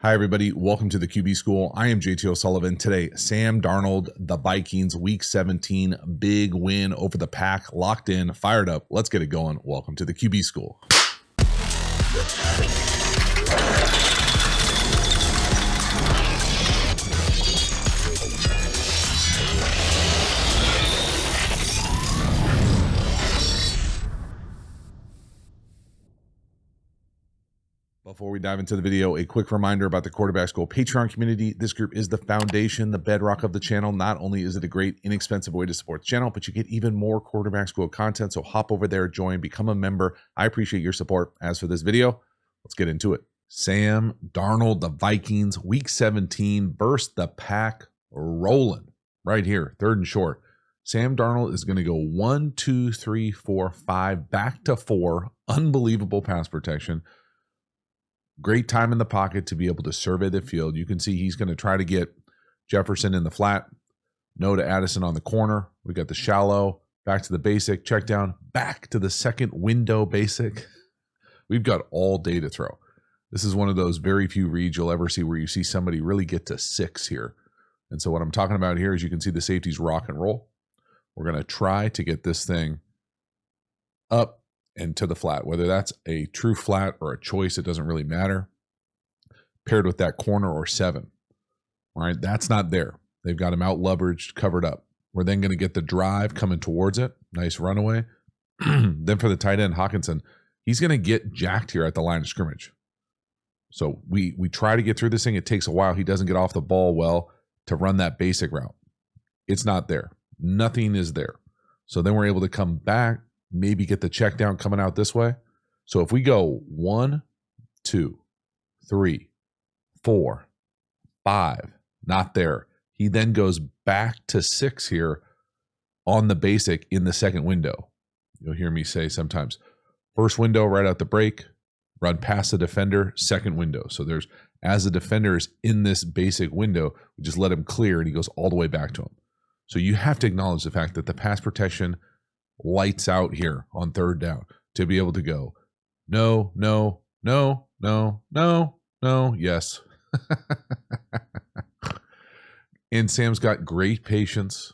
Hi, everybody. Welcome to the QB School. I am JT O'Sullivan. Today, Sam Darnold, the Vikings, Week 17, big win over the Pack, locked in, fired up. Let's get it going. Welcome to the QB School. Before we dive into the video, a quick reminder about the Quarterback School Patreon community. This group is the foundation, the bedrock of the channel. Not only is it a great, inexpensive way to support the channel, but you get even more Quarterback School content. So hop over there, join, become a member. I appreciate your support. As for this video, let's get into it. Sam Darnold, the Vikings, Week 17, burst the Pack rolling right here, third and short. Sam Darnold is going to go 1, 2, 3, 4, 5, back to 4. Unbelievable pass protection. Great time in the pocket to be able to survey the field. You can see he's going to try to get Jefferson in the flat. No to Addison on the corner. We got the shallow, back to the basic, check down, back to the second window basic. We've got all day to throw. This is one of those very few reads you'll ever see where you see somebody really get to 6 here. And so what I'm talking about here is you can see the safeties rock and roll. We're going to try to get this thing up and to the flat, whether that's a true flat or a choice, it doesn't really matter. Paired with that corner or 7. All right, that's not there. They've got him out leveraged, covered up. We're then going to get the drive coming towards it. Nice runaway. Then for the tight end, Hawkinson, he's going to get jacked here at the line of scrimmage. So we try to get through this thing. It takes a while. He doesn't get off the ball well to run that basic route. It's not there. Nothing is there. So then we're able to come back, maybe get the check down coming out this way. So if we go 1, 2, 3, 4, 5, not there. He then goes back to 6 here on the basic in the second window. You'll hear me say sometimes, first window right out the break, run past the defender, second window. So there's, as the defender is in this basic window, we just let him clear and he goes all the way back to him. So you have to acknowledge the fact that the pass protection lights out here on third down to be able to go, no, no, no, no, no, no, yes. And Sam's got great patience,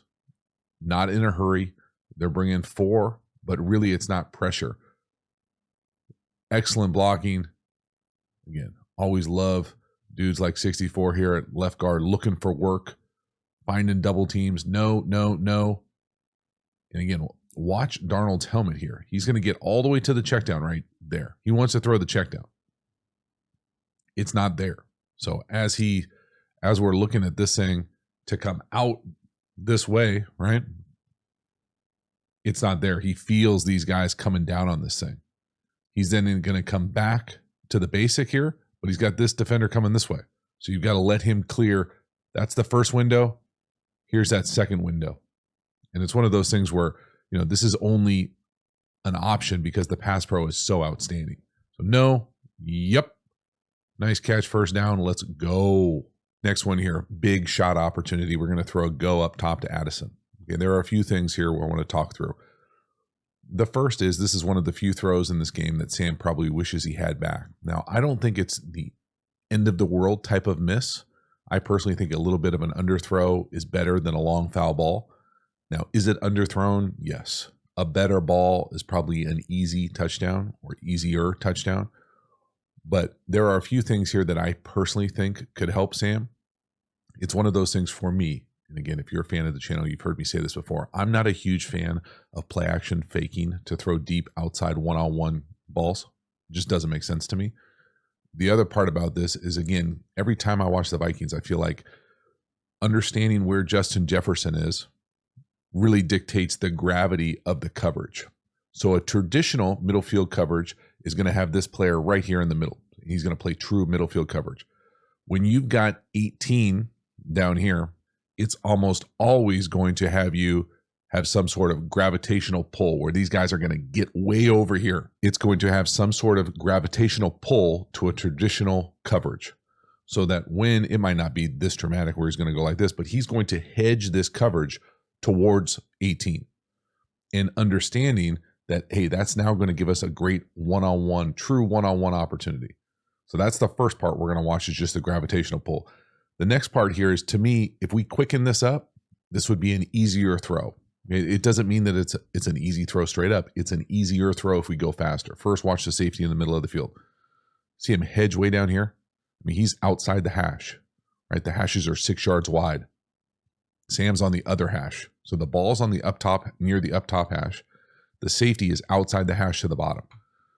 not in a hurry. They're bringing 4, but really it's not pressure. Excellent blocking. Again, always love dudes like 64 here at left guard looking for work, finding double teams. No, no, no. And again, watch Darnold's helmet here. He's going to get all the way to the check down right there. He wants to throw the check down. It's not there. So as we're looking at this thing to come out this way, right? It's not there. He feels these guys coming down on this thing. He's then going to come back to the basic here, but he's got this defender coming this way. So you've got to let him clear. That's the first window. Here's that second window. And it's one of those things where, you know, this is only an option because the pass pro is so outstanding. So no, yep. Nice catch, first down. Let's go. Next one here, big shot opportunity. We're going to throw a go up top to Addison. Okay, there are a few things here I want to talk through. The first is this is one of the few throws in this game that Sam probably wishes he had back. Now, I don't think it's the end of the world type of miss. I personally think a little bit of an underthrow is better than a long foul ball. Now, is it underthrown? Yes. A better ball is probably an easy touchdown or easier touchdown. But there are a few things here that I personally think could help Sam. It's one of those things for me. And again, if you're a fan of the channel, you've heard me say this before. I'm not a huge fan of play action faking to throw deep outside one-on-one balls. It just doesn't make sense to me. The other part about this is, again, every time I watch the Vikings, I feel like understanding where Justin Jefferson is really dictates the gravity of the coverage. So a traditional middle field coverage is going to have this player right here in the middle. He's going to play true middle field coverage. When you've got 18 down here, it's almost always going to have you have some sort of gravitational pull where these guys are going to get way over here. It's going to have some sort of gravitational pull to a traditional coverage so that when it might not be this dramatic where he's going to go like this, but he's going to hedge this coverage towards 18 and understanding that, hey, that's now going to give us a great one-on-one, true one-on-one opportunity. So that's the first part we're going to watch, is just the gravitational pull. The next part here is, to me, if we quicken this up, this would be an easier throw. It doesn't mean that it's an easy throw straight up. It's an easier throw if we go faster. First, watch the safety in the middle of the field. See him hedge way down here? I mean, he's outside the hash, right? The hashes are 6 yards wide. Sam's on the other hash. So the ball's on the up top, near the up top hash. The safety is outside the hash to the bottom.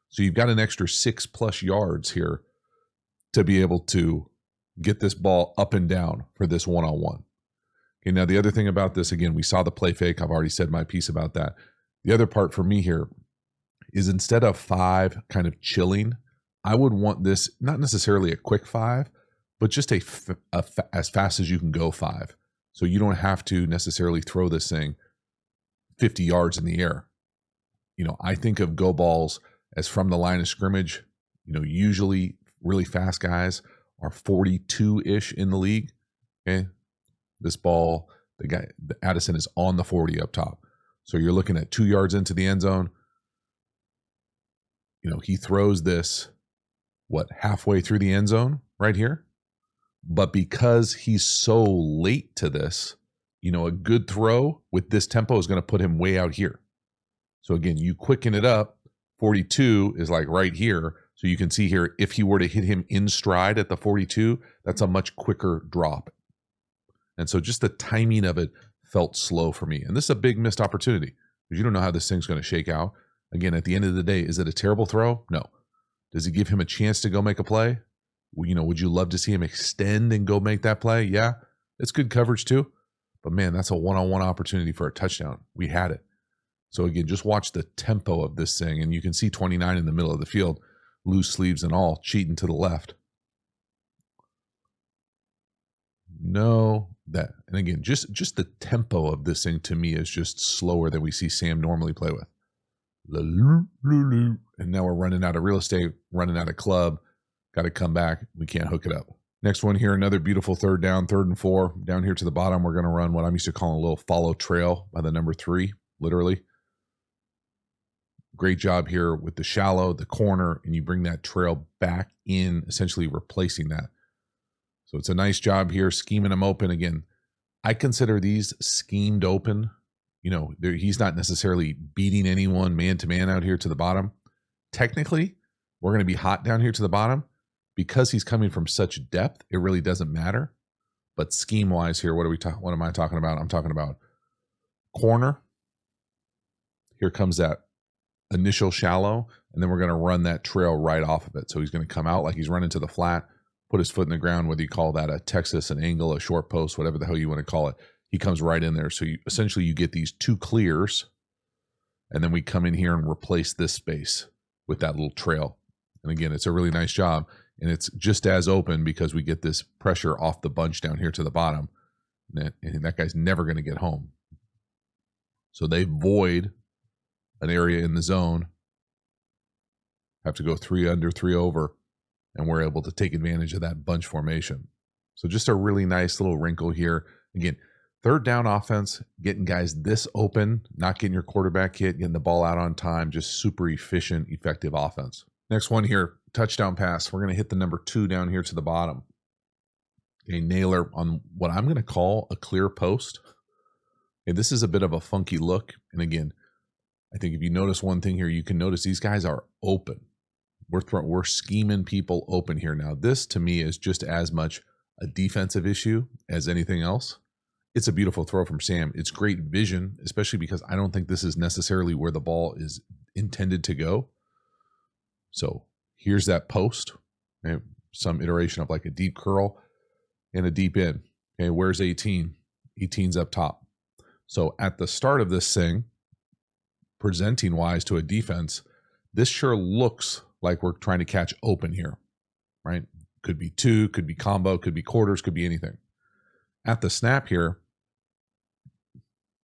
So you've got an extra 6+ yards here to be able to get this ball up and down for this one-on-one. Okay, now the other thing about this, again, we saw the play fake. I've already said my piece about that. The other part for me here is, instead of 5 kind of chilling, I would want this, not necessarily a quick 5, but just as fast as you can go 5. So you don't have to necessarily throw this thing 50 yards in the air. I think of go balls as from the line of scrimmage. Usually really fast guys are 42-ish in the league. Okay. This ball, the Addison is on the 40 up top. So you're looking at 2 yards into the end zone. He throws this, halfway through the end zone right here. But because he's so late to this, a good throw with this tempo is going to put him way out here. So again, you quicken it up. 42 is like right here. So you can see here, if he were to hit him in stride at the 42, that's a much quicker drop. And so just the timing of it felt slow for me. And this is a big missed opportunity, because you don't know how this thing's going to shake out. Again, at the end of the day, is it a terrible throw? No. Does he give him a chance to go make a play? Would you love to see him extend and go make that play? Yeah, it's good coverage too. But man, that's a one-on-one opportunity for a touchdown. We had it. So again, just watch the tempo of this thing. And you can see 29 in the middle of the field, loose sleeves and all, cheating to the left. No, that. And again, just the tempo of this thing to me is just slower than we see Sam normally play with. And now we're running out of real estate, running out of club. Got to come back. We can't hook it up. Next one here, another beautiful 3rd down, 3rd and 4. Down here to the bottom, we're going to run what I'm used to calling a little follow trail by the number 3, literally. Great job here with the shallow, the corner, and you bring that trail back in, essentially replacing that. So it's a nice job here, scheming him open. Again, I consider these schemed open. He's not necessarily beating anyone man-to-man out here to the bottom. Technically, we're going to be hot down here to the bottom. Because he's coming from such depth, it really doesn't matter. But scheme-wise here, what am I talking about? I'm talking about corner. Here comes that initial shallow, and then we're going to run that trail right off of it. So he's going to come out like he's running to the flat, put his foot in the ground, whether you call that a Texas, an angle, a short post, whatever the hell you want to call it. He comes right in there. So essentially you get these 2 clears, and then we come in here and replace this space with that little trail. And again, it's a really nice job. And it's just as open because we get this pressure off the bunch down here to the bottom. And that guy's never going to get home. So they void an area in the zone, have to go 3 under, 3 over, and we're able to take advantage of that bunch formation. So just a really nice little wrinkle here. Again, 3rd down offense, getting guys this open, not getting your quarterback hit, getting the ball out on time, just super efficient, effective offense. Next one here, touchdown pass. We're going to hit the number 2 down here to the bottom. A nailer on what I'm going to call a clear post. And this is a bit of a funky look. And again, I think if you notice one thing here, you can notice these guys are open. We're scheming people open here. Now, this to me is just as much a defensive issue as anything else. It's a beautiful throw from Sam. It's great vision, especially because I don't think this is necessarily where the ball is intended to go. So here's that post, okay, some iteration of like a deep curl and a deep in. Okay, where's 18? 18's up top. So at the start of this thing, presenting wise to a defense, this sure looks like we're trying to catch open here, right? Could be 2, could be combo, could be quarters, could be anything. At the snap here,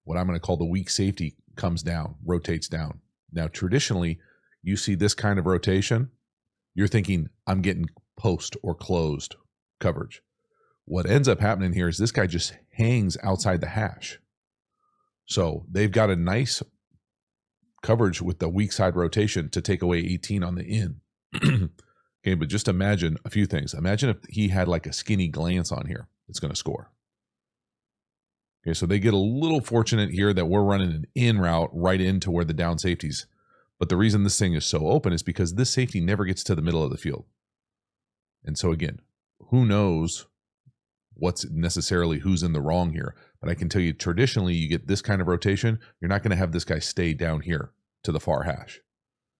what I'm going to call the weak safety comes down, rotates down. Now, traditionally, you see this kind of rotation, you're thinking, I'm getting post or closed coverage. What ends up happening here is this guy just hangs outside the hash. So they've got a nice coverage with the weak side rotation to take away 18 on the in. Okay, but just imagine a few things. Imagine if he had like a skinny glance on here. It's going to score. Okay, so they get a little fortunate here that we're running an in route right into where the down safeties. But the reason this thing is so open is because this safety never gets to the middle of the field. And so again, who knows what's necessarily who's in the wrong here. But I can tell you traditionally, you get this kind of rotation, you're not going to have this guy stay down here to the far hash.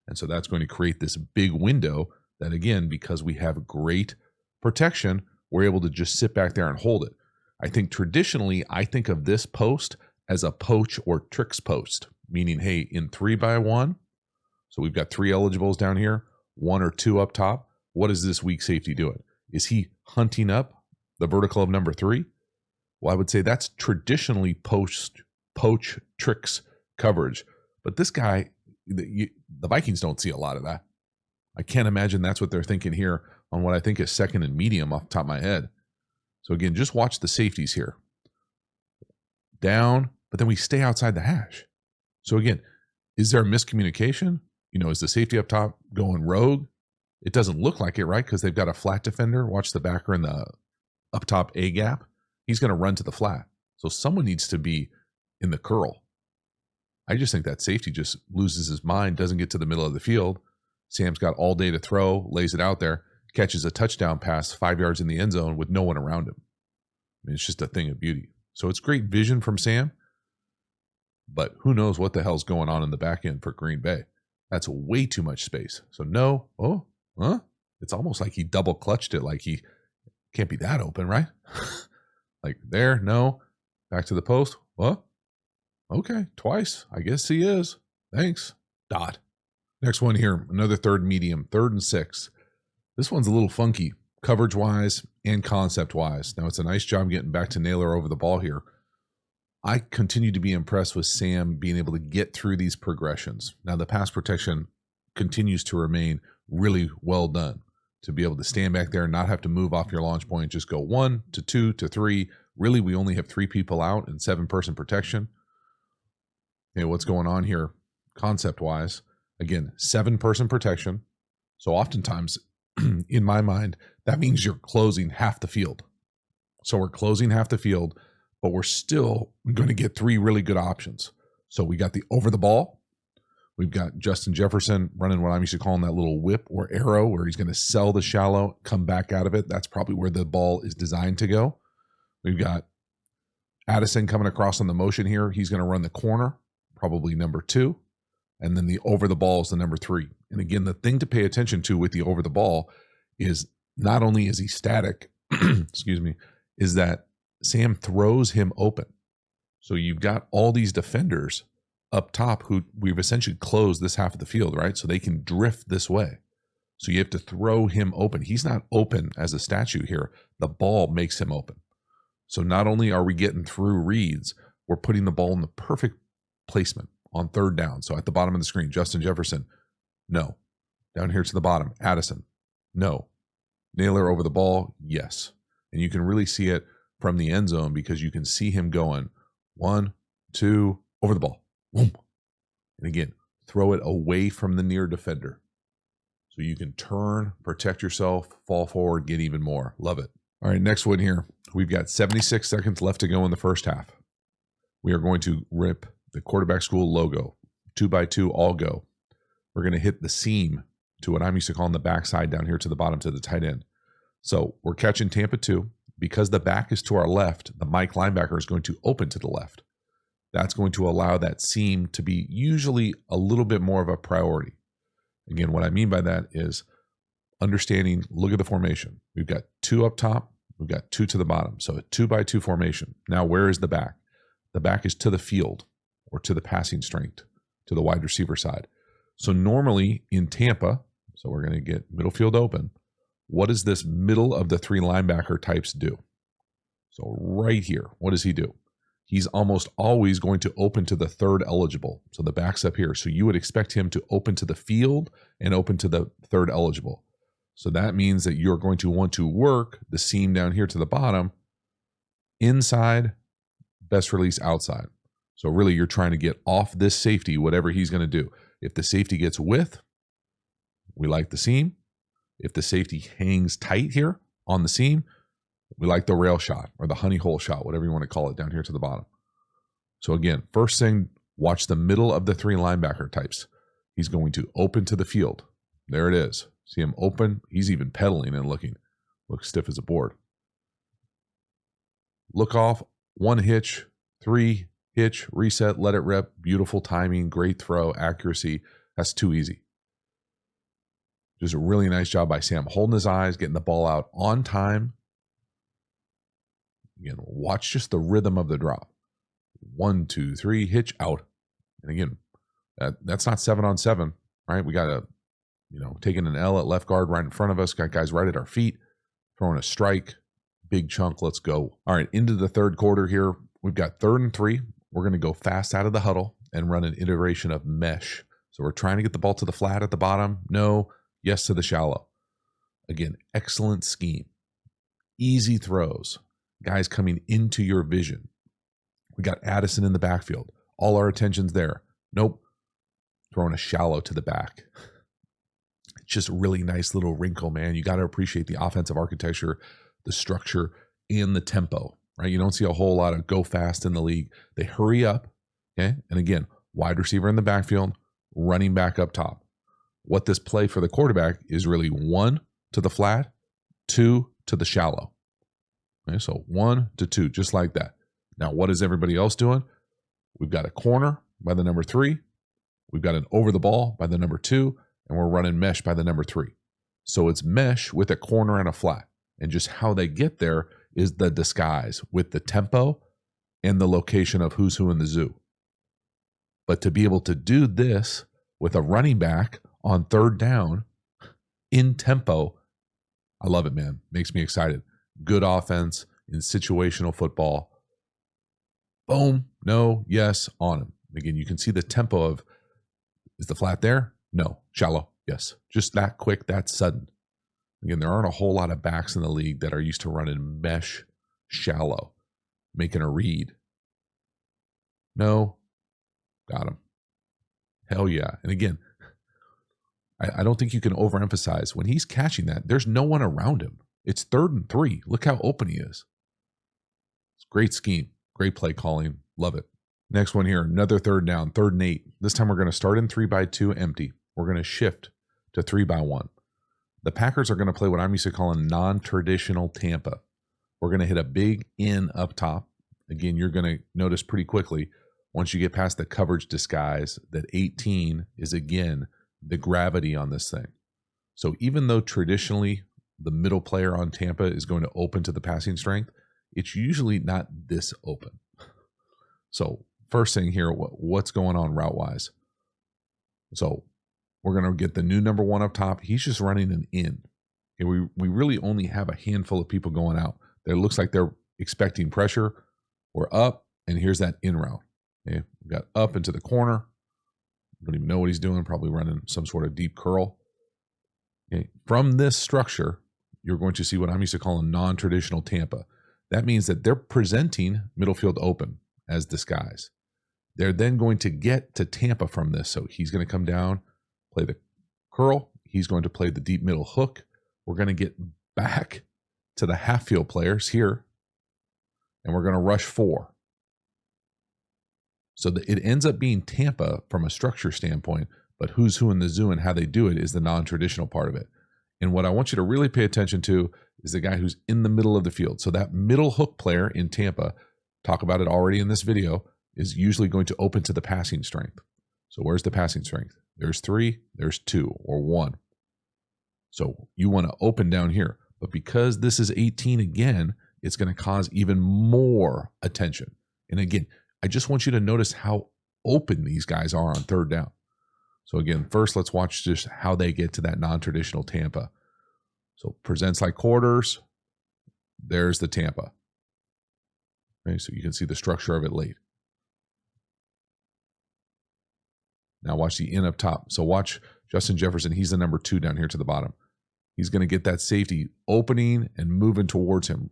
And so that's going to create this big window that, again, because we have great protection, we're able to just sit back there and hold it. I think traditionally, I think of this post as a poach or tricks post, meaning, hey, in 3x1, so we've got 3 eligibles down here, 1 or 2 up top. What is this weak safety doing? Is he hunting up the vertical of number 3? Well, I would say that's traditionally poach tricks coverage. But this guy, the Vikings don't see a lot of that. I can't imagine that's what they're thinking here on what I think is second and medium off the top of my head. So again, just watch the safeties here. Down, but then we stay outside the hash. So again, is there a miscommunication? Is the safety up top going rogue? It doesn't look like it, right? Because they've got a flat defender. Watch the backer in the up top A gap. He's going to run to the flat. So someone needs to be in the curl. I just think that safety just loses his mind, doesn't get to the middle of the field. Sam's got all day to throw, lays it out there, catches a touchdown pass 5 yards in the end zone with no one around him. I mean, it's just a thing of beauty. So it's great vision from Sam, but who knows what the hell's going on in the back end for Green Bay. That's way too much space. So no, it's almost like he double clutched it, like he can't be that open, right? Like there, no, back to the post. What? Okay, twice. I guess he is. Thanks. Dot. Next one here, another third medium, 3rd and 6. This one's a little funky, coverage-wise and concept-wise. Now, it's a nice job getting back to Naylor over the ball here. I continue to be impressed with Sam being able to get through these progressions. Now, the pass protection continues to remain really well done. To be able to stand back there and not have to move off your launch point, just go 1 to 2 to 3. Really, we only have 3 people out and 7-person protection. Okay, what's going on here concept-wise? Again, 7-person protection. So oftentimes, in my mind, that means you're closing half the field. So we're closing half the field, but we're still going to get 3 really good options. So we got the over the ball. We've got Justin Jefferson running what I'm used to calling that little whip or arrow, where he's going to sell the shallow, come back out of it. That's probably where the ball is designed to go. We've got Addison coming across on the motion here. He's going to run the corner, probably number 2. And then the over the ball is the number 3. And again, the thing to pay attention to with the over the ball is not only is he static, excuse me, is that Sam throws him open. So you've got all these defenders up top who we've essentially closed this half of the field, right? So they can drift this way. So you have to throw him open. He's not open as a statue here. The ball makes him open. So not only are we getting through reads, we're putting the ball in the perfect placement on 3rd down. So at the bottom of the screen, Justin Jefferson, no. Down here to the bottom, Addison, no. Naylor over the ball, yes. And you can really see it from the end zone because you can see him going 1, 2, over the ball. Boom. And again, throw it away from the near defender. So you can turn, protect yourself, fall forward, get even more. Love it. All right, next one here. We've got 76 seconds left to go in the first half. We are going to rip the quarterback school logo, 2x2, all go. We're going to hit the seam to what I'm used to calling the backside down here to the bottom to the tight end. So we're catching Tampa 2. Because the back is to our left, the Mike linebacker is going to open to the left. That's going to allow that seam to be usually a little bit more of a priority. Again, what I mean by that is understanding, look at the formation. We've got 2 up top. We've got 2 to the bottom. So a 2x2 formation. Now, where is the back? The back is to the field or to the passing strength, to the wide receiver side. So normally in Tampa, so we're going to get middle field open. What does this middle of the 3 linebacker types do? So right here, what does he do? He's almost always going to open to the 3rd eligible. So the back's up here. So you would expect him to open to the field and open to the 3rd eligible. So that means that you're going to want to work the seam down here to the bottom, inside, best release outside. So really you're trying to get off this safety, whatever he's going to do. If the safety gets width, we like the seam. If the safety hangs tight here on the seam, we like the rail shot or the honey hole shot, whatever you want to call it, down here to the bottom. So again, first thing, watch the middle of the 3 linebacker types. He's going to open to the field. There it is. See him open. He's even pedaling and looks stiff as a board. Look off, 1 hitch, 3 hitch, reset, let it rip. Beautiful timing, great throw, accuracy. That's too easy. Just a really nice job by Sam, holding his eyes, getting the ball out on time. Again, watch just the rhythm of the drop. 1, 2, 3, hitch, out. And again, that's not 7-on-7, right? We got a, taking an L at left guard right in front of us, got guys right at our feet, throwing a strike, big chunk, let's go. All right, into the third quarter here. We've got 3rd and 3. We're going to go fast out of the huddle and run an iteration of mesh. So we're trying to get the ball to the flat at the bottom. No. Yes to the shallow. Again, excellent scheme. Easy throws. Guys coming into your vision. We got Addison in the backfield. All our attention's there. Nope. Throwing a shallow to the back. It's just a really nice little wrinkle, man. You got to appreciate the offensive architecture, the structure, and the tempo, right? You don't see a whole lot of go fast in the league. They hurry up, okay? And again, wide receiver in the backfield, running back up top. What this play for the quarterback is really 1 to the flat, 2 to the shallow. Okay, so 1 to 2, just like that. Now, what is everybody else doing? We've got a corner by the number 3. We've got an over the ball by the number 2, and we're running mesh by the number 3. So it's mesh with a corner and a flat. And just how they get there is the disguise with the tempo and the location of who's who in the zoo. But to be able to do this with a running back on 3rd down in tempo, I love it, man. Makes me excited. Good offense in situational football. Boom. No. Yes. On him. Again, you can see the tempo of, is the flat there? No. Shallow. Yes. Just that quick, that sudden. Again, there aren't a whole lot of backs in the league that are used to running mesh shallow, making a read. No. Got him. Hell yeah. And again, I don't think you can overemphasize when he's catching that, there's no one around him. It's 3rd and 3. Look how open he is. It's great scheme. Great play calling. Love it. Next one here, another 3rd down, 3rd and 8. This time we're going to start in 3-by-2 empty. We're going to shift to 3-by-1. The Packers are going to play what I'm used to calling non-traditional Tampa. We're going to hit a big in up top. Again, you're going to notice pretty quickly once you get past the coverage disguise that 18 is again the gravity on this thing. So even though traditionally the middle player on Tampa is going to open to the passing strength, it's usually not this open. So first thing here, what's going on route-wise? So we're going to get the new number 1 up top. He's just running an in. Okay, we really only have a handful of people going out. It looks like they're expecting pressure. We're up, and here's that in route. Okay, we got up into the corner. Don't even know what he's doing, probably running some sort of deep curl. Okay. From this structure, you're going to see what I'm used to calling non-traditional Tampa. That means that they're presenting middle field open as disguise. They're then going to get to Tampa from this. So he's going to come down, play the curl. He's going to play the deep middle hook. We're going to get back to the half field players here, and we're going to rush 4. So it ends up being Tampa from a structure standpoint, but who's who in the zoo and how they do it is the non-traditional part of it. And what I want you to really pay attention to is the guy who's in the middle of the field. So that middle hook player in Tampa, talk about it already in this video, is usually going to open to the passing strength. So where's the passing strength? There's 3, there's 2, or 1. So you want to open down here. But because this is 18 again, it's going to cause even more attention. And again, I just want you to notice how open these guys are on 3rd down. So again, first let's watch just how they get to that non-traditional Tampa. So presents like quarters. There's the Tampa. Okay, so you can see the structure of it late. Now watch the in up top. So watch Justin Jefferson. He's the number 2 down here to the bottom. He's going to get that safety opening and moving towards him.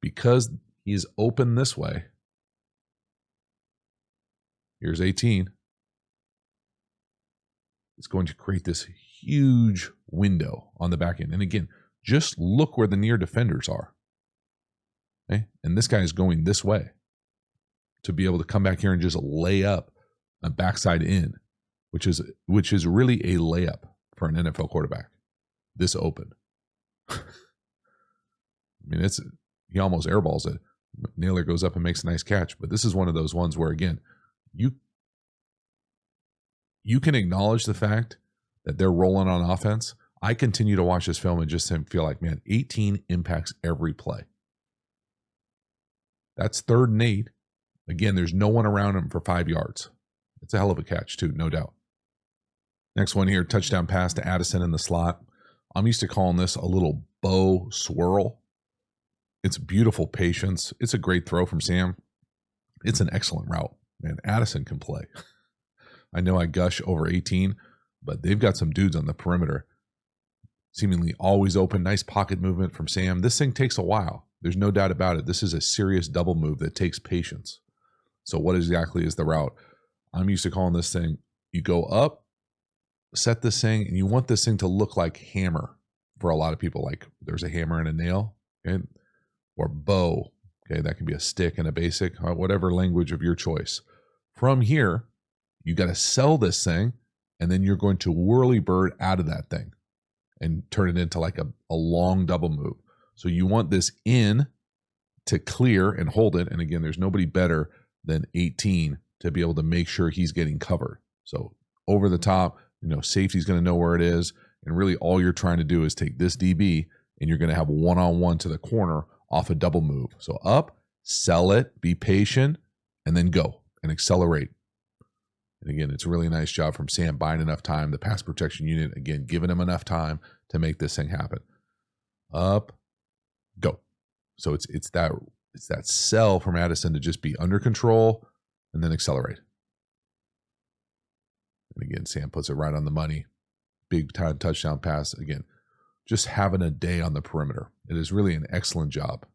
Because he's open this way. Here's 18. It's going to create this huge window on the back end. And again, just look where the near defenders are. Okay? And this guy is going this way to be able to come back here and just lay up a backside in, which is really a layup for an NFL quarterback. This open. I mean, he almost airballs it. Naylor goes up and makes a nice catch. But this is one of those ones where, again, you can acknowledge the fact that they're rolling on offense. I continue to watch this film and just feel like, man, 18 impacts every play. That's 3rd and 8. Again, there's no one around him for 5 yards. It's a hell of a catch, too, no doubt. Next one here, touchdown pass to Addison in the slot. I'm used to calling this a little bow swirl. It's beautiful patience. It's a great throw from Sam. It's an excellent route. Man, Addison can play. I know I gush over 18, but they've got some dudes on the perimeter. Seemingly always open. Nice pocket movement from Sam. This thing takes a while. There's no doubt about it. This is a serious double move that takes patience. So what exactly is the route? I'm used to calling this thing, you go up, set this thing, and you want this thing to look like hammer for a lot of people. Like there's a hammer and a nail, okay? Or bow. Okay, that can be a stick and a basic, whatever language of your choice. From here, you got to sell this thing, and then you're going to whirly bird out of that thing and turn it into like a long double move. So you want this in to clear and hold it. And again, there's nobody better than 18 to be able to make sure he's getting covered. So over the top, safety's going to know where it is. And really all you're trying to do is take this DB and you're going to have one-on-one to the corner off a double move. So up, sell it, be patient, and then go and accelerate. And again, it's a really nice job from Sam buying enough time. The pass protection unit, again, giving him enough time to make this thing happen. Up, go. So it's that sell from Addison to just be under control and then accelerate. And again, Sam puts it right on the money. Big time touchdown pass. Again, just having a day on the perimeter. It is really an excellent job.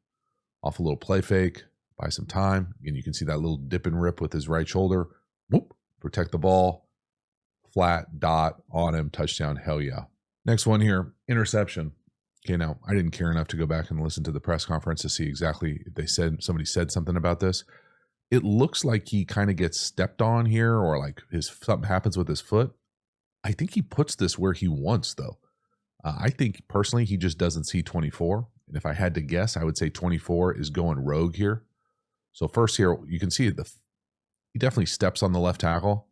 Off a little play fake, buy some time. Again, you can see that little dip and rip with his right shoulder. Whoop, protect the ball. Flat dot on him, touchdown, hell yeah. Next one here, interception. Okay, now I didn't care enough to go back and listen to the press conference to see exactly if somebody said something about this. It looks like he kind of gets stepped on here, or like something happens with his foot. I think he puts this where he wants, though. I think personally he just doesn't see 24. And if I had to guess, I would say 24 is going rogue here. So first here, you can see he definitely steps on the left tackle.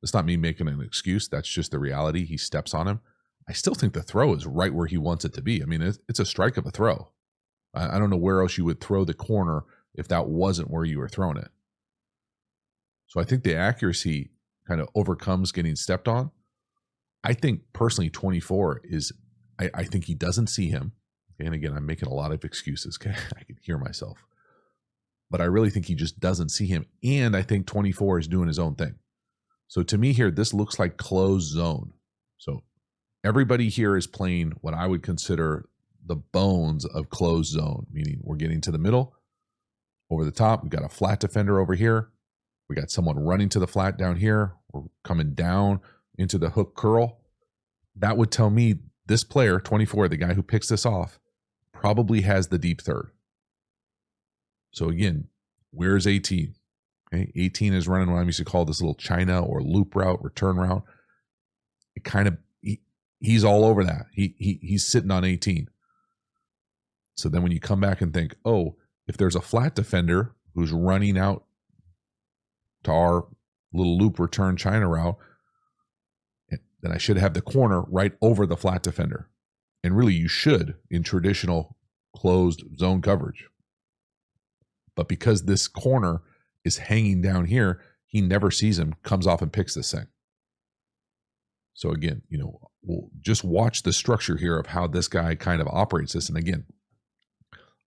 It's not me making an excuse. That's just the reality. He steps on him. I still think the throw is right where he wants it to be. I mean, it's a strike of a throw. I don't know where else you would throw the corner if that wasn't where you were throwing it. So I think the accuracy kind of overcomes getting stepped on. I think personally 24 is, I think he doesn't see him. And again, I'm making a lot of excuses. Okay? I can hear myself. But I really think he just doesn't see him. And I think 24 is doing his own thing. So to me here, this looks like closed zone. So everybody here is playing what I would consider the bones of closed zone, meaning we're getting to the middle, over the top. We've got a flat defender over here. We got someone running to the flat down here. We're coming down into the hook curl. That would tell me this player, 24, the guy who picks this off, probably has the deep third. So again, where's 18? Okay, 18 is running what I used to call this little China or loop route, return route. It kind of, he's all over that. He's sitting on 18. So then when you come back and think, oh, if there's a flat defender who's running out to our little loop return China route, then I should have the corner right over the flat defender. And really you should in traditional closed zone coverage. But because this corner is hanging down here, he never sees him, comes off and picks this thing. So again, we'll just watch the structure here of how this guy kind of operates this. And again,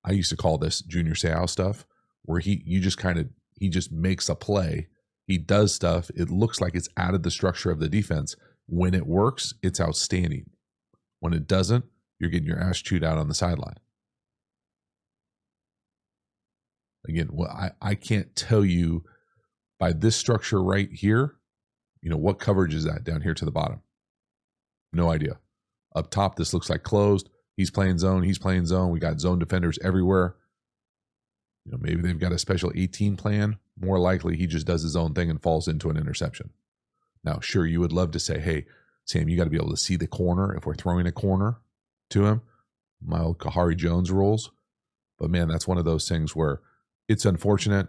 I used to call this Junior Seau stuff, where he just makes a play. He does stuff. It looks like it's out of the structure of the defense. When it works, it's outstanding. When it doesn't, you're getting your ass chewed out on the sideline. Again, I can't tell you by this structure right here, what coverage is that down here to the bottom? No idea. Up top, this looks like closed. He's playing zone. He's playing zone. We got zone defenders everywhere. Maybe they've got a special 18 plan. More likely, he just does his own thing and falls into an interception. Now, sure, you would love to say, hey, Sam, you got to be able to see the corner if we're throwing a corner to him. My old Kahari Jones rules. But, man, that's one of those things where it's unfortunate.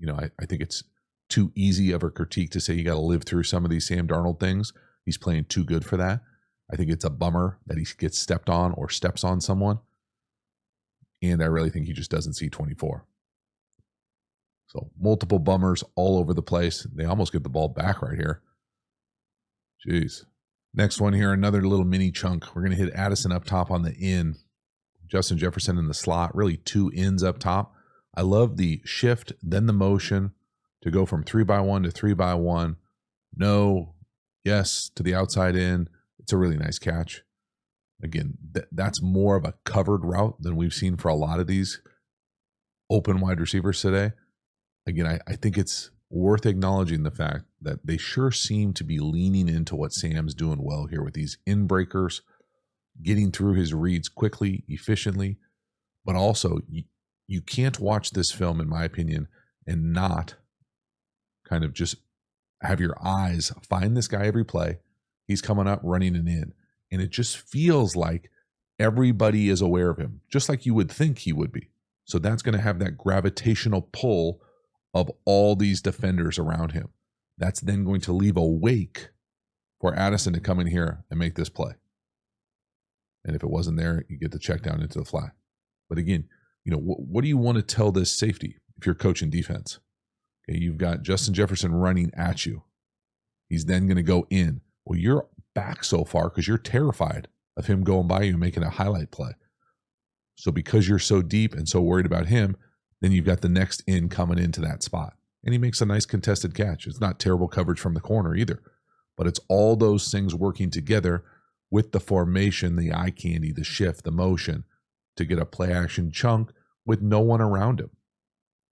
I think it's too easy of a critique to say you got to live through some of these Sam Darnold things. He's playing too good for that. I think it's a bummer that he gets stepped on or steps on someone. And I really think he just doesn't see 24. So multiple bummers all over the place. They almost get the ball back right here. Jeez. Next one here, another little mini chunk. We're going to hit Addison up top on the in. Justin Jefferson in the slot, really 2 ins up top. I love the shift, then the motion to go from 3x1 to 3x1. No, yes to the outside in. It's a really nice catch. Again, that's more of a covered route than we've seen for a lot of these open wide receivers today. Again, I think it's worth acknowledging the fact that they sure seem to be leaning into what Sam's doing well here with these in breakers, getting through his reads quickly, efficiently, but also you can't watch this film, in my opinion, and not kind of just have your eyes find this guy every play. He's coming up, running an in. And it just feels like everybody is aware of him, just like you would think he would be. So that's going to have that gravitational pull of all these defenders around him. That's then going to leave a wake for Addison to come in here and make this play. And if it wasn't there, you get the check down into the fly. But again, what do you want to tell this safety if you're coaching defense? Okay, you've got Justin Jefferson running at you. He's then going to go in. Well, you're back so far because you're terrified of him going by you and making a highlight play. So because you're so deep and so worried about him, then you've got the next in coming into that spot. And he makes a nice contested catch. It's not terrible coverage from the corner either. But it's all those things working together with the formation, the eye candy, the shift, the motion to get a play action chunk with no one around him.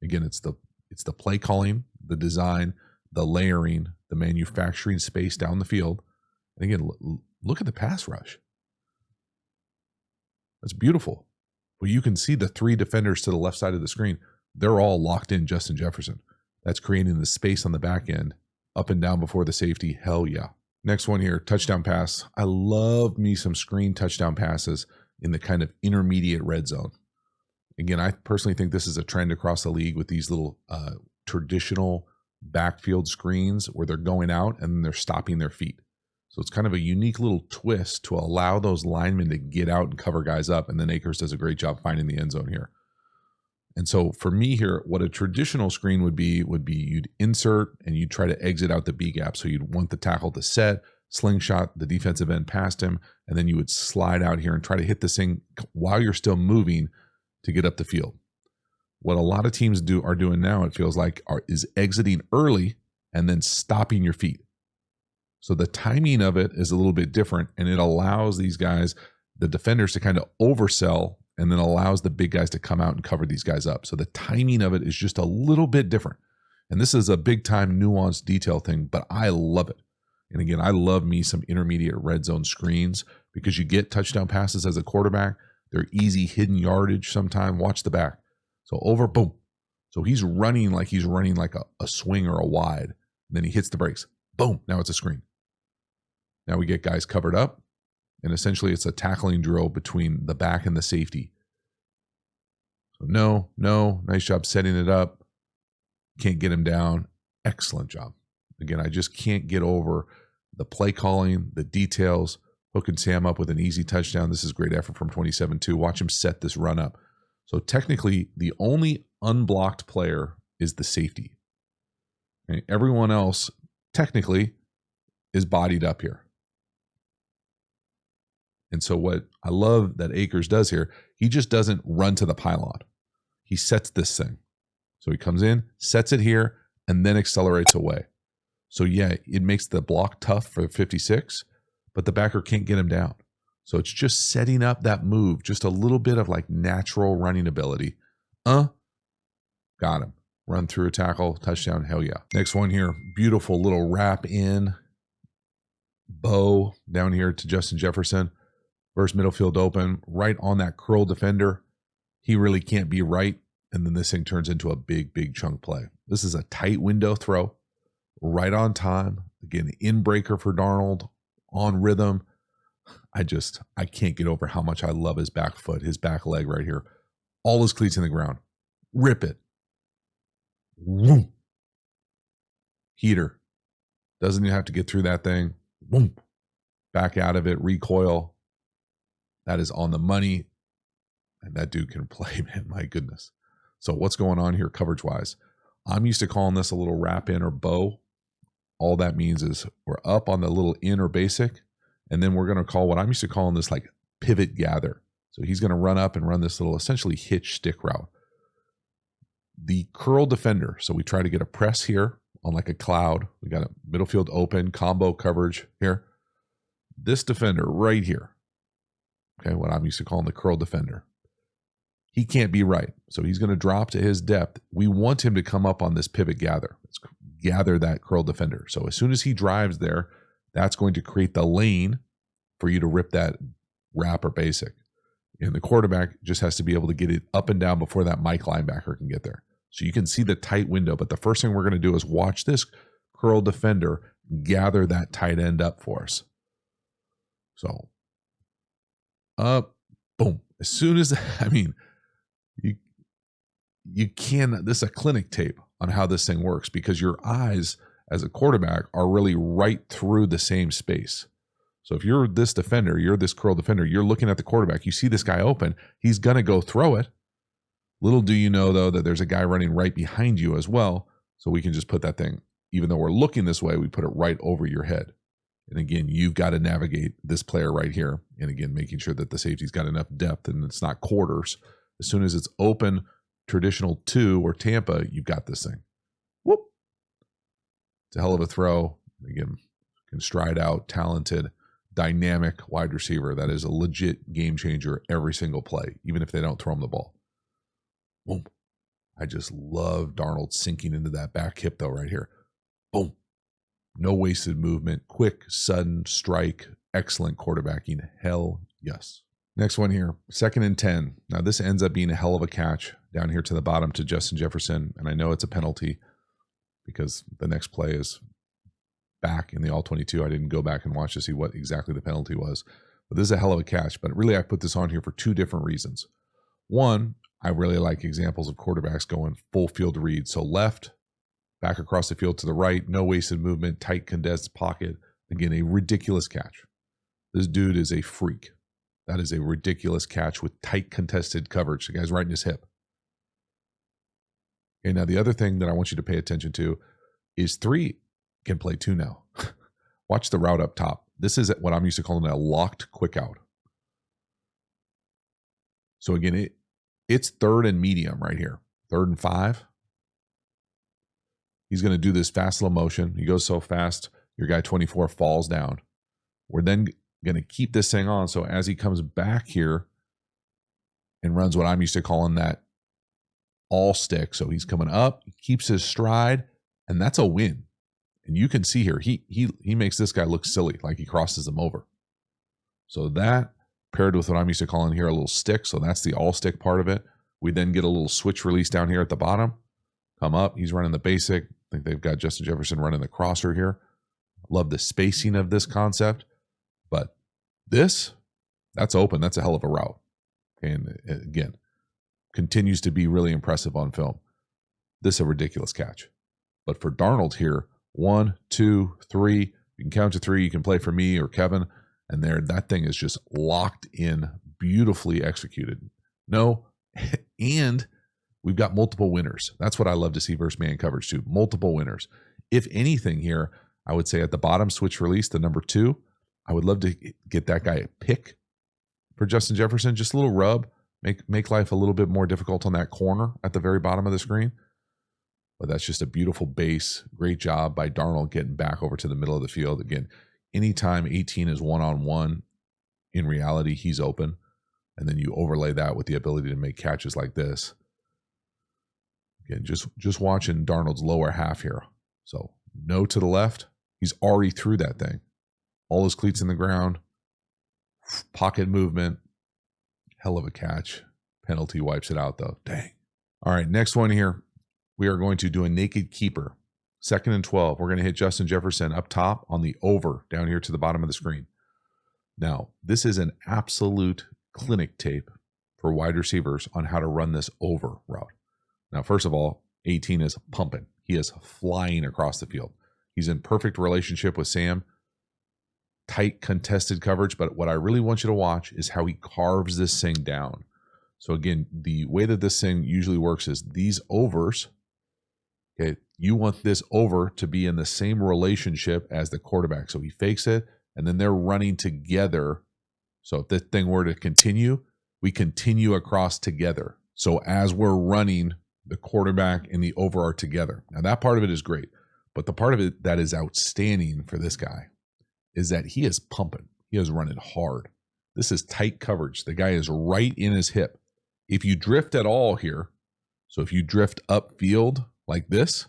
Again, it's the play calling, the design, the layering, the manufacturing space down the field. And again, look at the pass rush. That's beautiful. Well, you can see the 3 defenders to the left side of the screen. They're all locked in Justin Jefferson. That's creating the space on the back end, up and down before the safety. Hell yeah. Next one here, touchdown pass. I love me some screen touchdown passes in the kind of intermediate red zone. Again, I personally think this is a trend across the league with these little traditional backfield screens where they're going out and they're stopping their feet. So it's kind of a unique little twist to allow those linemen to get out and cover guys up. And then Akers does a great job finding the end zone here. And so for me here, what a traditional screen would be you'd insert and you'd try to exit out the B gap. So you'd want the tackle to set, slingshot the defensive end past him, and then you would slide out here and try to hit this thing while you're still moving to get up the field. What a lot of teams are doing now, it feels like, is exiting early and then stopping your feet. So the timing of it is a little bit different, and it allows these guys, the defenders, to kind of oversell and then allows the big guys to come out and cover these guys up. So the timing of it is just a little bit different. And this is a big time nuanced detail thing, but I love it. And again, I love me some intermediate red zone screens because you get touchdown passes as a quarterback. They're easy hidden yardage sometime. Watch the back. So over, boom. So he's running like a swing or a wide. And then he hits the brakes. Boom. Now it's a screen. Now we get guys covered up. And essentially it's a tackling drill between the back and the safety. So no, nice job setting it up. Can't get him down. Excellent job. Again, I just can't get over the play calling, the details, hooking Sam up with an easy touchdown. This is great effort from 27-2. Watch him set this run up. So technically, the only unblocked player is the safety. Okay? Everyone else, technically, is bodied up here. And so what I love that Akers does here, he just doesn't run to the pylon. He sets this thing. So he comes in, sets it here, and then accelerates away. So yeah, it makes the block tough for 56, but the backer can't get him down. So it's just setting up that move, just a little bit of like natural running ability. Got him. Run through a tackle, touchdown, hell yeah. Next one here, beautiful little wrap in bow down here to Justin Jefferson. First middle field open, right on that curl defender. He really can't be right. And then this thing turns into a big, big chunk play. This is a tight window throw, right on time. Again, in breaker for Darnold, on rhythm. I can't get over how much I love his back foot, his back leg right here. All his cleats in the ground. Rip it. Whoom. Heater. Doesn't even have to get through that thing. Boom. Back out of it. Recoil. That is on the money. And that dude can play, man. My goodness. So what's going on here coverage-wise? I'm used to calling this a little wrap in or bow. All that means is we're up on the little in or basic. And then we're going to call what I'm used to calling this like pivot gather. So he's going to run up and run this little essentially hitch stick route. The curl defender. So we try to get a press here on like a cloud. We got a middle field open, combo coverage here. This defender right here. Okay, what I'm used to calling the curl defender. He can't be right. So he's going to drop to his depth. We want him to come up on this pivot gather. Let's gather that curl defender. So as soon as he drives there, that's going to create the lane for you to rip that wrap or basic. And the quarterback just has to be able to get it up and down before that Mike linebacker can get there. So you can see the tight window. But the first thing we're going to do is watch this curl defender gather that tight end up for us. So up, boom. As soon as, you can, this is a clinic tape on how this thing works because your eyes as a quarterback are really right through the same space. So if you're this defender, you're this curl defender, you're looking at the quarterback, you see this guy open, he's going to go throw it. Little do you know, though, that there's a guy running right behind you as well. So we can just put that thing, even though we're looking this way, we put it right over your head. And again, you've got to navigate this player right here. And again, making sure that the safety's got enough depth and it's not quarters. As soon as it's open, traditional 2 or Tampa, you've got this thing. Whoop. It's a hell of a throw. Again, can stride out, talented, dynamic wide receiver. That is a legit game changer every single play, even if they don't throw him the ball. Boom. I just love Darnold sinking into that back hip, though, right here. Boom. No wasted movement. Quick, sudden strike. Excellent quarterbacking. Hell yes. Next one here, 2nd and 10. Now, this ends up being a hell of a catch down here to the bottom to Justin Jefferson. And I know it's a penalty because the next play is back in the all-22. I didn't go back and watch to see what exactly the penalty was. But this is a hell of a catch. But really, I put this on here for 2 different reasons. One, I really like examples of quarterbacks going full field read. So left, back across the field to the right, no wasted movement, tight condensed pocket. Again, a ridiculous catch. This dude is a freak. That is a ridiculous catch with tight contested coverage. The guy's right in his hip. Okay, now the other thing that I want you to pay attention to is 3 can play 2 now. Watch the route up top. This is what I'm used to calling a locked quick out. So again, it's 3rd and medium right here. 3rd and 5. He's going to do this fast slow motion. He goes so fast, your guy 24 falls down. We're then going to keep this thing on. So as he comes back here and runs what I'm used to calling that all stick. So he's coming up, he keeps his stride, and that's a win. And you can see here, he makes this guy look silly, like he crosses him over. So that paired with what I'm used to calling here a little stick. So that's the all stick part of it. We then get a little switch release down here at the bottom. Come up, he's running the basic. I think they've got Justin Jefferson running the crosser here. Love the spacing of this concept. But this, that's open. That's a hell of a route. And again, continues to be really impressive on film. This is a ridiculous catch. But for Darnold here, 1, 2, 3, you can count to 3. You can play for me or Kevin. And there, that thing is just locked in, beautifully executed. No, and we've got multiple winners. That's what I love to see versus man coverage too. Multiple winners. If anything here, I would say at the bottom, switch release, the number 2. I would love to get that guy a pick for Justin Jefferson. Just a little rub. Make life a little bit more difficult on that corner at the very bottom of the screen. But that's just a beautiful base. Great job by Darnold getting back over to the middle of the field. Again, anytime 18 is one-on-one, in reality, he's open. And then you overlay that with the ability to make catches like this. Again, just watching Darnold's lower half here. So no to the left. He's already through that thing. All his cleats in the ground. Pocket movement. Hell of a catch. Penalty wipes it out, though. Dang. All right, next one here. We are going to do a naked keeper. 2nd and 12. We're going to hit Justin Jefferson up top on the over down here to the bottom of the screen. Now, this is an absolute clinic tape for wide receivers on how to run this over route. Now, first of all, 18 is pumping. He is flying across the field. He's in perfect relationship with Sam. Tight contested coverage, but what I really want you to watch is how he carves this thing down. So again, the way that this thing usually works is these overs, okay, you want this over to be in the same relationship as the quarterback. So he fakes it, and then they're running together. So if this thing were to continue, we continue across together. So as we're running, the quarterback and the over are together. Now that part of it is great, but the part of it that is outstanding for this guy is that he is pumping. He is running hard. This is tight coverage. The guy is right in his hip. If you drift at all here, so if you drift upfield like this,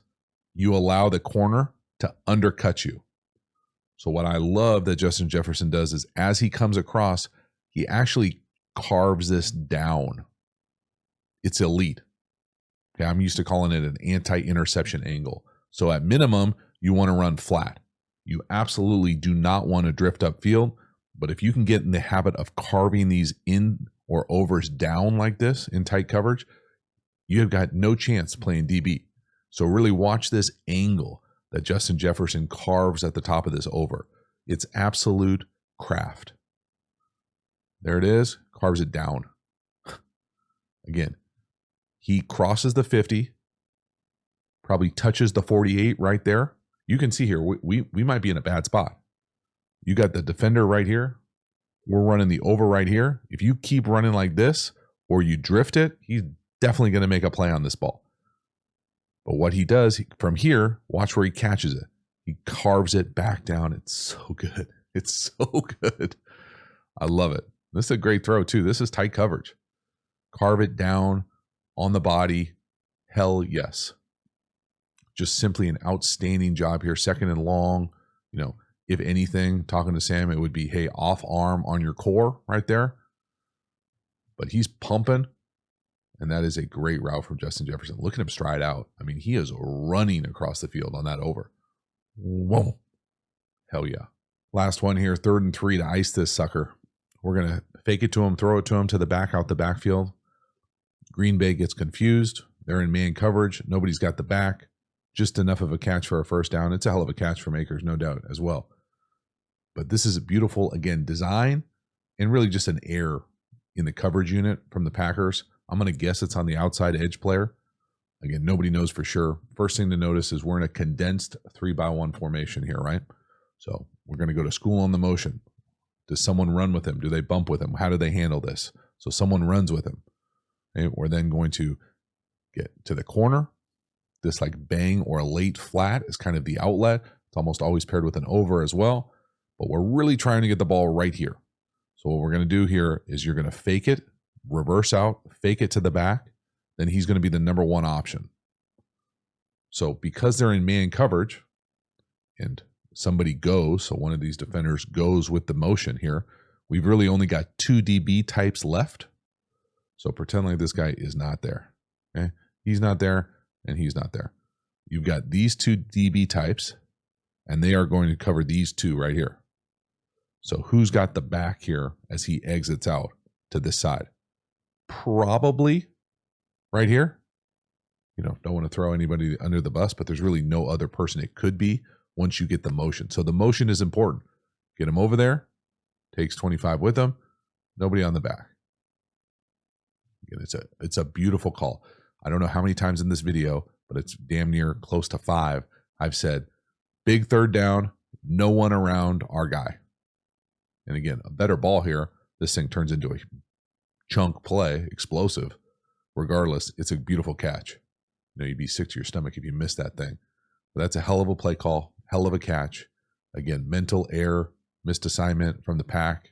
you allow the corner to undercut you. So what I love that Justin Jefferson does is as he comes across, he actually carves this down. It's elite. Okay, I'm used to calling it an anti-interception angle. So at minimum, you want to run flat. You absolutely do not want to drift upfield, but if you can get in the habit of carving these in or overs down like this in tight coverage, you have got no chance playing DB. So really watch this angle that Justin Jefferson carves at the top of this over. It's absolute craft. There it is, carves it down. Again, he crosses the 50, probably touches the 48 right there. You can see here, we might be in a bad spot. You got the defender right here. We're running the over right here. If you keep running like this or you drift it, he's definitely going to make a play on this ball. But what he does from here, watch where he catches it. He carves it back down. It's so good. It's so good. I love it. This is a great throw too. This is tight coverage. Carve it down on the body. Hell yes. Just simply an outstanding job here. 2nd and long. You know, if anything, talking to Sam, it would be, hey, off arm on your core right there. But he's pumping. And that is a great route from Justin Jefferson. Look at him stride out. I mean, he is running across the field on that over. Whoa. Hell yeah. Last one here, 3rd and 3 to ice this sucker. We're going to fake it to him, throw it to him to the back, out the backfield. Green Bay gets confused. They're in man coverage. Nobody's got the back. Just enough of a catch for a first down. It's a hell of a catch for Akers, no doubt, as well. But this is a beautiful, again, design and really just an error in the coverage unit from the Packers. I'm going to guess it's on the outside edge player. Again, nobody knows for sure. First thing to notice is we're in a condensed 3-by-1 formation here, right? So we're going to go to school on the motion. Does someone run with him? Do they bump with him? How do they handle this? So someone runs with him. Okay, we're then going to get to the corner. This like bang or a late flat is kind of the outlet. It's almost always paired with an over as well. But we're really trying to get the ball right here. So what we're going to do here is you're going to fake it, reverse out, fake it to the back. Then he's going to be the number 1 option. So because they're in man coverage and somebody goes, so one of these defenders goes with the motion here, we've really only got 2 DB types left. So pretend like this guy is not there. Okay? He's not there and he's not there. You've got these 2 DB types and they are going to cover these 2 right here. So who's got the back here as he exits out to this side? Probably right here. You know, don't want to throw anybody under the bus, but there's really no other person it could be once you get the motion. So the motion is important. Get him over there. Takes 25 with him. Nobody on the back. Again, it's a beautiful call. I don't know how many times in this video, but it's damn near close to 5. I've said, big 3rd down, no one around our guy. And again, a better ball here. This thing turns into a chunk play, explosive. Regardless, it's a beautiful catch. You know, you'd be sick to your stomach if you missed that thing. But that's a hell of a play call, hell of a catch. Again, mental error, missed assignment from the pack.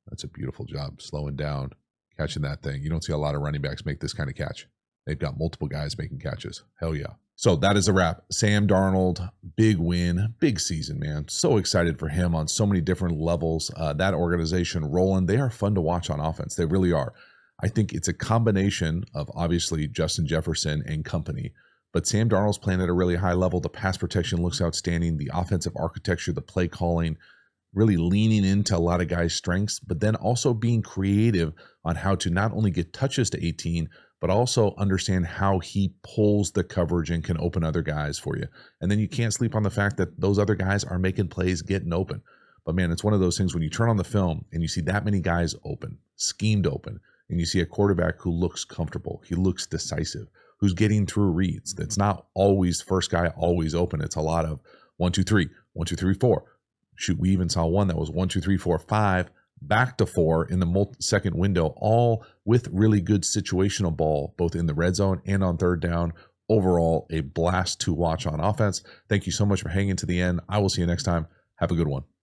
That's a beautiful job slowing down, catching that thing. You don't see a lot of running backs make this kind of catch. they've got multiple guys making catches. Hell yeah. So that is a wrap. Sam Darnold, big win, big season, man. So excited for him on so many different levels. That organization rolling, they are fun to watch on offense. They really are. I think it's a combination of obviously Justin Jefferson and company, but Sam Darnold's playing at a really high level. The pass protection looks outstanding. The offensive architecture, the play calling, really leaning into a lot of guys' strengths, but then also being creative on how to not only get touches to 18, but also understand how he pulls the coverage and can open other guys for you. And then you can't sleep on the fact that those other guys are making plays, getting open. But man, it's one of those things when you turn on the film and you see that many guys open, schemed open, and you see a quarterback who looks comfortable, he looks decisive, who's getting through reads. That's not always first guy always open. It's a lot of 1, 2, 3, 1, 2, 3, 4. Shoot, we even saw one that was 1, 2, 3, 4, 5, back to 4 in the second window, all with really good situational ball, both in the red zone and on third down. Overall, a blast to watch on offense. Thank you so much for hanging to the end. I will see you next time. Have a good one.